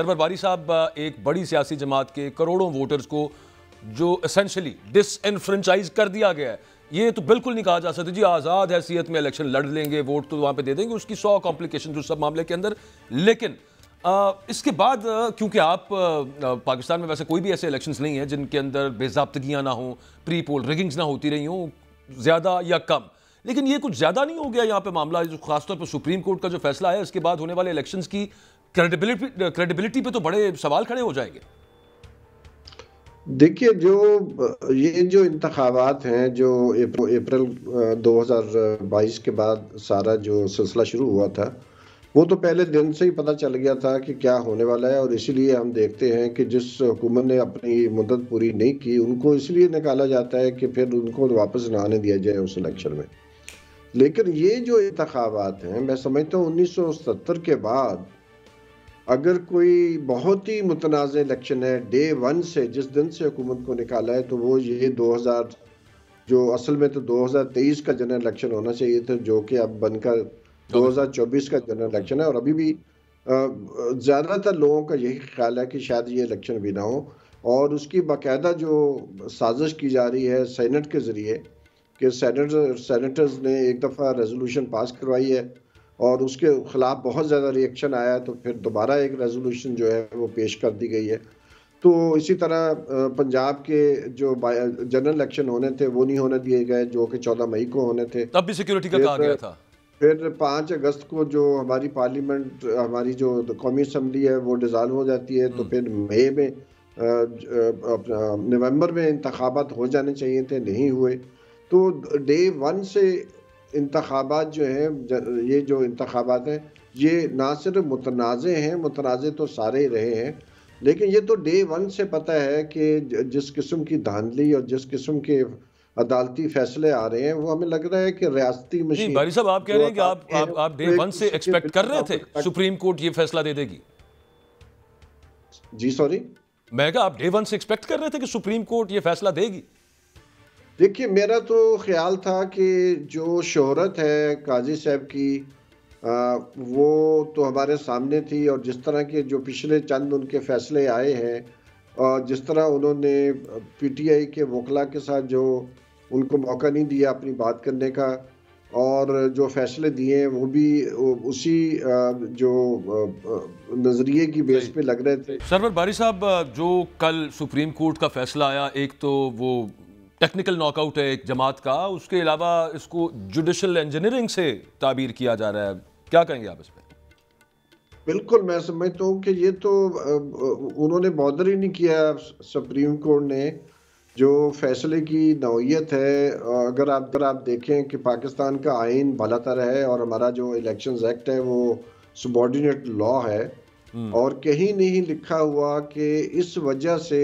Server बारी साहब, एक बड़ी सियासी जमात के करोड़ों वोटर्स को जो एसेंशियली डिसएनफ्रेंचाइज कर दिया गया है, ये तो बिल्कुल नहीं कहा जा सकता जी आज़ाद हैसियत में इलेक्शन लड़ लेंगे, वोट तो वहाँ पे दे देंगे, उसकी 100 कॉम्प्लिकेशन जो सब मामले के अंदर। लेकिन इसके बाद क्योंकि आप पाकिस्तान में वैसे कोई भी ऐसे इलेक्शंस नहीं है जिनके अंदर बेज़ाब्तगियाँ ना हों, प्री पोल रिगिंग्स ना होती रही हों, ज़्यादा या कम, लेकिन ये कुछ ज़्यादा नहीं हो गया यहाँ पे मामला, जो खासतौर पर सुप्रीम कोर्ट का जो फैसला है इसके बाद होने वाले इलेक्शंस की क्रेडिबिलिटी पे तो बड़े सवाल खड़े हो जाएंगे। देखिए, जो इंतखाबात हैं, जो अप्रैल 2022 के बाद सारा जो सिलसिला शुरू हुआ था, वो तो पहले दिन से ही पता चल गया था कि क्या होने वाला है। और इसीलिए हम देखते हैं कि जिस हुकूमत ने अपनी मुद्दत पूरी नहीं की, उनको इसलिए निकाला जाता है कि फिर उनको वापस ना आने दिया जाए उस इलेक्शन में। लेकिन ये जो इंतखाबात हैं, मैं समझता हूँ 1970 के बाद अगर कोई बहुत ही मुतनाज़ इलेक्शन है डे वन से, जिस दिन से हुकूमत को निकाला है, तो वो ये 2000 जो असल में तो 2023 का जनरल इलेक्शन होना चाहिए था, जो कि अब बनकर 2024 का जनरल इलेक्शन है। और अभी भी ज़्यादातर लोगों का यही ख्याल है कि शायद ये इलेक्शन भी ना हो। और उसकी बाकायदा जो साजिश की जा रही है सेनेट के ज़रिए कि सेनेटर्स ने एक दफ़ा रेजोल्यूशन पास करवाई है और उसके ख़िलाफ़ बहुत ज़्यादा रिएक्शन आया, तो फिर दोबारा एक रेजोल्यूशन जो है वो पेश कर दी गई है। तो इसी तरह पंजाब के जो जनरल इलेक्शन होने थे वो नहीं होने दिए गए, जो कि 14 मई को होने थे। तब भी सिक्योरिटी का कहा गया था। फिर 5 अगस्त को जो हमारी पार्लियामेंट, हमारी जो कौमी असम्बली है वो डिज़ाल्व हो जाती है, तो फिर मई में नवंबर में इंतखाबात हो जाने चाहिए थे, नहीं हुए। तो डे वन से इंतखाबात जो हैं, ये जो इंतखाबात हैं, ये ना सिर्फ मुतनाज़े हैं, मुतनाज़े तो सारे ही रहे हैं, लेकिन ये तो डे वन से पता है कि जिस किस्म की धांधली और जिस किस्म के अदालती फैसले आ रहे हैं, वो हमें लग रहा है कि रियासती मशीन। बारी साहब, आप कह रहे हैं कि आप डे वन से एक्सपेक्ट कर रहे थे सुप्रीम कोर्ट ये फैसला दे देगी? जी सॉरी, मैं कहा आप डे वन से एक्सपेक्ट कर रहे थे कि सुप्रीम कोर्ट ये फैसला देगी? देखिए, मेरा तो ख्याल था कि जो शोहरत है काजी साहब की, वो तो हमारे सामने थी। और जिस तरह के जो पिछले चंद उनके फैसले आए हैं, और जिस तरह उन्होंने पीटीआई के वकला के साथ जो उनको मौका नहीं दिया अपनी बात करने का, और जो फैसले दिए हैं वो भी उसी जो नज़रिए की बेस पे लग रहे थे। सरवर बारी साहब, जो कल सुप्रीम कोर्ट का फैसला आया, एक तो वो टेक्निकल नॉकआउट है एक जमात का, उसके अलावा इसको जुडिशल इंजीनियरिंग से ताबीर किया जा रहा है, क्या कहेंगे आप इस पर? बिल्कुल, मैं समझता हूँ कि ये तो उन्होंने बॉदर ही नहीं किया सुप्रीम कोर्ट ने। जो फैसले की नौइयत है, अगर आप देखें कि पाकिस्तान का आइन भलातर है और हमारा जो इलेक्शंस एक्ट है वो सबॉर्डिनेट लॉ है, और कहीं नहीं लिखा हुआ कि इस वजह से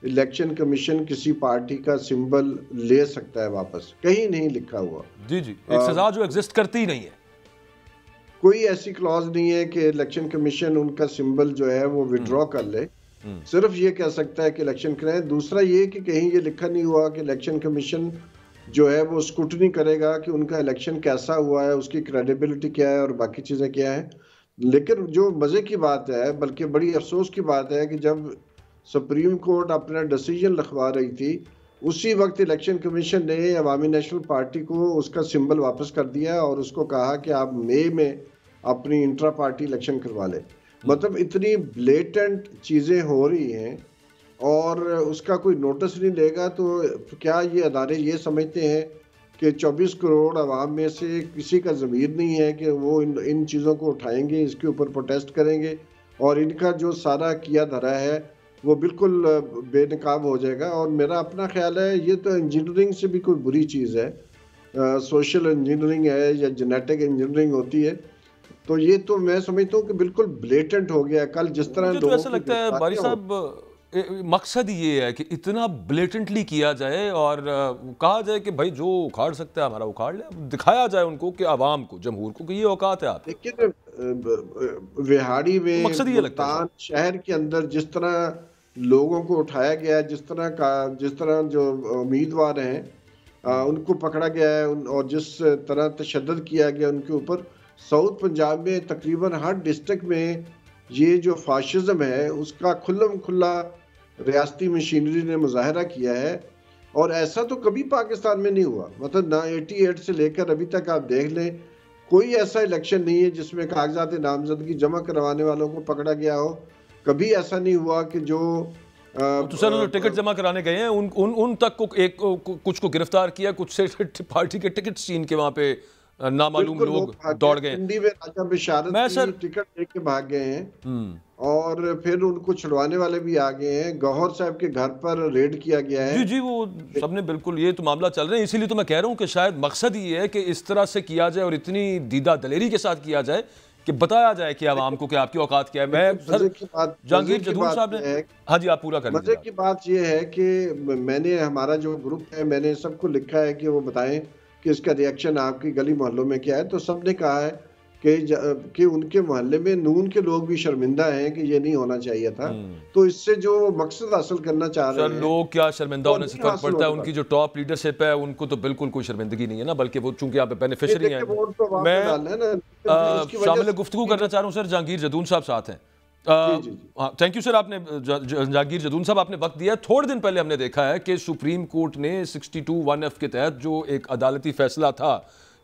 इलेक्शन कमीशन किसी पार्टी का सिंबल ले सकता है वापस, कहीं नहीं लिखा हुआ। जी जी, एक सजा जो एग्जिस्ट करती ही नहीं है। कोई ऐसी क्लॉज नहीं है कि इलेक्शन कमीशन उनका सिंबल जो है वो विड्रॉ कर ले। सिर्फ ये कह सकता है कि इलेक्शन कराएं। दूसरा ये कि कहीं ये लिखा नहीं हुआ कि इलेक्शन कमीशन जो है वो स्क्रूटनी करेगा कि उनका इलेक्शन कैसा हुआ है, उसकी क्रेडिबिलिटी क्या है और बाकी चीज़ें क्या है। लेकिन जो मज़े की बात है, बल्कि बड़ी अफसोस की बात है, कि जब सुप्रीम कोर्ट अपना डिसीजन लिखवा रही थी, उसी वक्त इलेक्शन कमीशन ने अवामी नेशनल पार्टी को उसका सिंबल वापस कर दिया और उसको कहा कि आप मई में अपनी इंट्रा पार्टी इलेक्शन करवा लें। मतलब इतनी ब्लेटेंट चीज़ें हो रही हैं और उसका कोई नोटिस नहीं लेगा। तो क्या ये अदारे ये समझते हैं कि 24 करोड़ आवाम में से किसी का ज़मीर नहीं है कि वो इन चीज़ों को उठाएंगे, इसके ऊपर प्रोटेस्ट करेंगे, और इनका जो सारा किया धरा है वो बिल्कुल बेनकाब हो जाएगा। और मेरा अपना ख्याल है ये तो इंजीनियरिंग से भी कोई बुरी चीज़ है, सोशल इंजीनियरिंग है या जेनेटिक इंजीनियरिंग होती है, तो ये तो मैं समझता हूँ कि बिल्कुल ब्लेटेंट हो गया। कल जिस तरह तो ऐसा लगता है बारी साहब, मकसद ये है कि इतना ब्लेटेंटली किया जाए और कहा जाए कि भाई जो उखाड़ सकता है हमारा उखाड़ ले, दिखाया जाए उनको कि आवाम को, जमहूर को, कि ये औकात है आप। लेकिन विहाड़ी में, मकसद ये लगता है शहर के अंदर जिस तरह लोगों को उठाया गया है, जिस तरह जो उम्मीदवार हैं उनको पकड़ा गया है, और जिस तरह तशद्दुद किया गया उनके ऊपर, साउथ पंजाब में तकरीबन हर डिस्ट्रिक्ट में ये जो फाशिज्म है उसका खुल्लम खुल्ला रियासती मशीनरी ने मुजाहरा किया है। और ऐसा तो कभी पाकिस्तान में नहीं हुआ, मतलब ना 88 से लेकर अभी तक आप देख लें, कोई ऐसा इलेक्शन नहीं है जिसमें कागजात नामजदगी जमा करवाने वालों को पकड़ा गया हो। कभी ऐसा नहीं हुआ कि जो तो सर जो टिकट जमा कराने गए हैं उन तक को कुछ को गिरफ्तार किया, कुछ से पार्टी के टिकट छीन के वहां पे नामालूम लोग दौड़ गए। पिंडी में राजा बिशारत की टिकट लेके भाग गए हैं और फिर उनको छुड़वाने वाले भी आ गए हैं। गौहर साहब के घर पर रेड किया गया है। जी जी, वो सबने बिल्कुल, ये तो मामला चल रहा है। इसीलिए तो मैं कह रहा हूँ कि शायद मकसद ये है कि इस तरह से किया जाए और इतनी दीदा दलेरी के साथ किया जाए कि बताया जाए कि आवाम को कि आपकी औकात क्या है। मैं सर जहांगीर जदून साहब ने, हाँ जी आप पूरा कर लीजिए। मजे की बात यह है कि मैंने, हमारा जो ग्रुप है, मैंने सबको लिखा है कि वो बताएं कि इसका रिएक्शन आपकी गली मोहल्लों में क्या है। तो सबने कहा है कि उनके मोहल्ले में नून के लोग भी शर्मिंदा हैं कि ये नहीं होना चाहिए था। तो इससे जो मकसद हासिल करना चाह रहे हैं, लोग क्या शर्मिंदा होने से फर्क पड़ता है? उनकी जो टॉप लीडरशिप है उनको तो बिल्कुल कोई शर्मिंदगी नहीं है ना, बल्कि वो चूंकि यहाँ पे बेनिफिशियरी हैं। मैं शामिल गुफ्तगू करना चाह रहा हूँ सर, जहांगीर जदून साहब साथ हैं। थैंक यू सर, आपने जहांगीर जदून साहब आपने वक्त दिया। थोड़े दिन पहले हमने देखा है कि सुप्रीम कोर्ट ने 62(1)(f) के तहत जो एक अदालती फैसला था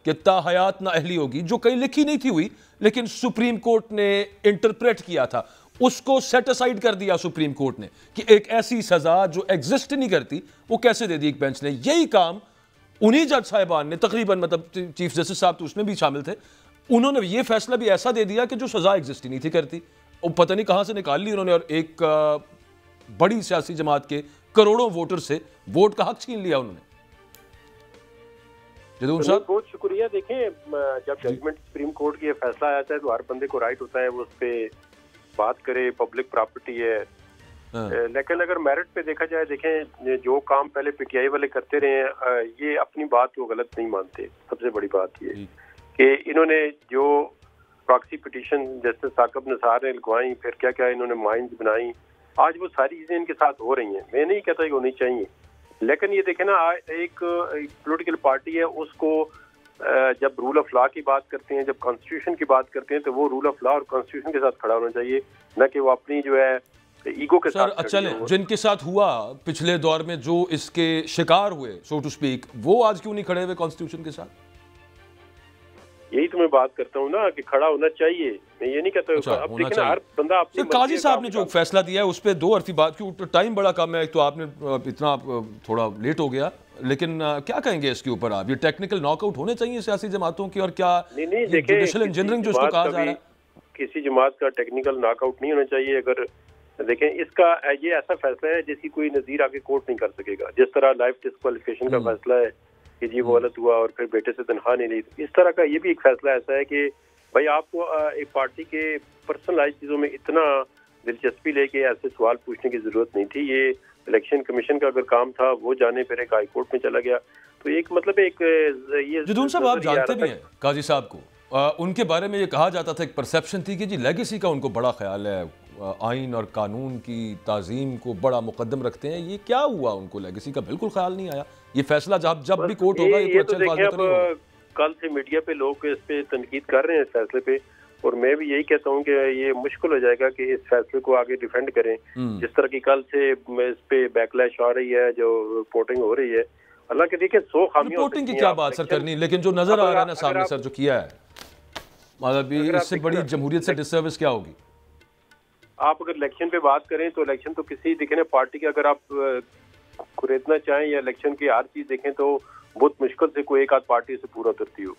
कि ताहयात नाअहली होगी, जो कहीं लिखी नहीं थी हुई, लेकिन सुप्रीम कोर्ट ने इंटरप्रेट किया था, उसको सेट असाइड कर दिया सुप्रीम कोर्ट ने कि एक ऐसी सजा जो एग्जिस्ट नहीं करती वो कैसे दे दी एक बेंच ने। यही काम उन्हीं जज साहिबान ने तकरीबन, मतलब चीफ जस्टिस साहब तो उसमें भी शामिल थे, उन्होंने ये फैसला भी ऐसा दे दिया कि जो सजा एग्जिस्ट ही नहीं थी करती, और पता नहीं कहां से निकाल ली उन्होंने, और एक बड़ी सियासी जमात के करोड़ों वोटर से वोट का हक छीन लिया उन्होंने। जदून साहब बहुत शुक्रिया। देखें, जब जजमेंट सुप्रीम कोर्ट की फैसला आता है तो हर बंदे को राइट होता है वो उस पर बात करे, पब्लिक प्रॉपर्टी है। लेकिन अगर मेरिट पे देखा जाए, देखें जो काम पहले पीटीआई वाले करते रहे हैं, ये अपनी बात को गलत नहीं मानते। सबसे बड़ी बात ये कि इन्होंने जो proxy petition justice Saqib Nisar ने लिखवाई, फिर क्या क्या इन्होंने माइंस बनाई, आज वो सारी चीजें इनके साथ हो रही हैं। मैं नहीं कहता कि होनी चाहिए, लेकिन ये देखें ना, एक पॉलिटिकल पार्टी है, उसको जब रूल ऑफ लॉ की बात करते हैं, जब कॉन्स्टिट्यूशन की बात करते हैं, तो वो रूल ऑफ लॉ और कॉन्स्टिट्यूशन के साथ खड़ा होना चाहिए, न कि वो अपनी जो है ईगो के साथ। चलें, जिनके साथ हुआ पिछले दौर में, जो इसके शिकार हुए सो टू स्पीक, वो आज क्यों नहीं खड़े हुए कॉन्स्टिट्यूशन के साथ? यही तो मैं बात करता हूँ ना कि खड़ा होना चाहिए। मैं ये नहीं कहता। अब देखिए हर बंदा अपनी काजी साहब ने जो फैसला दिया है उस पर दो अरफी बात की, टाइम बड़ा कम है, तो आपने इतना थोड़ा लेट हो गया, लेकिन क्या कहेंगे इसके ऊपर आप? ये टेक्निकल नॉकआउट होने चाहिए सियासी जमातों की, और क्या जुडिशियल इंजीनियरिंग जो इसको कहा जा रहा है? किसी जमात का टेक्निकल नॉकआउट नहीं होना चाहिए। अगर देखें, इसका ये ऐसा फैसला है जिसकी कोई नजीर आगे कोर्ट नहीं कर सकेगा। जिस तरह लाइफ डिस्क्वालिफिकेशन का फैसला है कि जी वो गलत हुआ और फिर बेटे से तनख्वाह नहीं ली, इस तरह का ये भी एक फैसला ऐसा है कि भाई आपको एक पार्टी के पर्सनलाइज चीजों में इतना दिलचस्पी लेके ऐसे सवाल पूछने की जरूरत नहीं थी। ये इलेक्शन कमीशन का अगर काम था वो जाने फिर एक हाई कोर्ट में चला गया। तो एक मतलब एक ये जदून साहब आप जानते भी हैं काजी साहब को, उनके बारे में ये कहा जाता था, एक परसेप्शन थी कि जी लेगेसी का उनको बड़ा ख्याल है, आइन और कानून की ताजीम को बड़ा मुकद्दम रखते हैं। ये क्या हुआ? उनको लेगेसी का बिल्कुल ख्याल नहीं आया। ये फैसला जब भी कोर्ट होगा ये तो अच्छा। कल से मीडिया पे लोग इस पे तनकीद कर रहे हैं इस फैसले पे, और मैं भी यही कहता हूँ कि ये मुश्किल हो जाएगा कि इस फैसले को आगे डिफेंड करें। जिस तरह की कल से इस पे बैकलैश आ रही है, जो रिपोर्टिंग हो रही है, हालांकि देखिए 100 खामियां। रिपोर्टिंग की क्या बात सर करनी, लेकिन जो नजर आ रहा है ना सामने सर जो किया है, मतलब इससे बड़ी जमहूरियत से डिसर्विस क्या होगी? आप अगर इलेक्शन पे बात करें तो इलेक्शन तो किसी देखें ना पार्टी के, अगर आप खरीदना चाहें या इलेक्शन की हर चीज देखें तो बहुत मुश्किल से कोई एक आध पार्टी से पूरा उतरती हो।